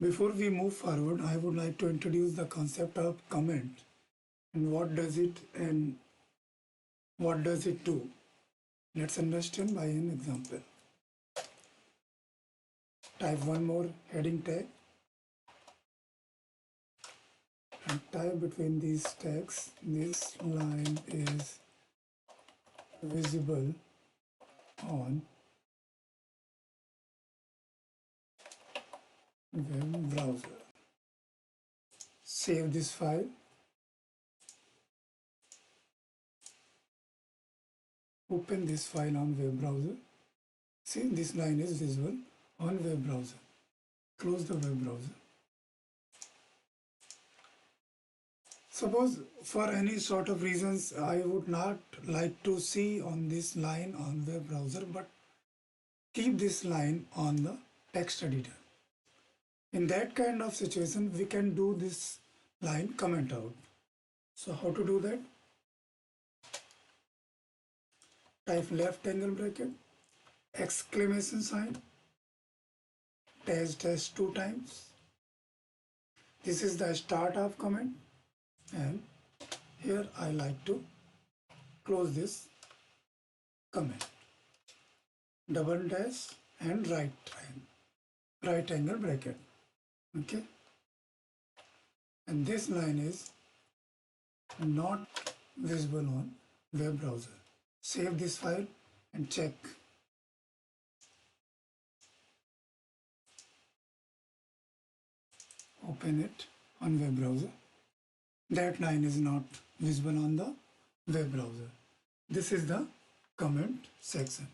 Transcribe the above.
Before we move forward, I would like to introduce the concept of comment and what does it do. Let's understand by an example. Type one more heading tag and type between these tags, this line is visible on web browser. Save this file. Open this file on web browser. See, this line is visible on web browser. Close the web browser. Suppose for any sort of reasons I would not like to see on this line on web browser, but keep this line on the text editor. In that kind of situation, we can do this line comment out. So how to do that? Type left angle bracket, exclamation sign, dash 2 times. This is the start of comment, and here I like to close this comment. Double dash and right angle bracket. Okay, and this line is not visible on web browser. Save this file and check. Open it on web browser. That line is not visible on the web browser. This is the comment section.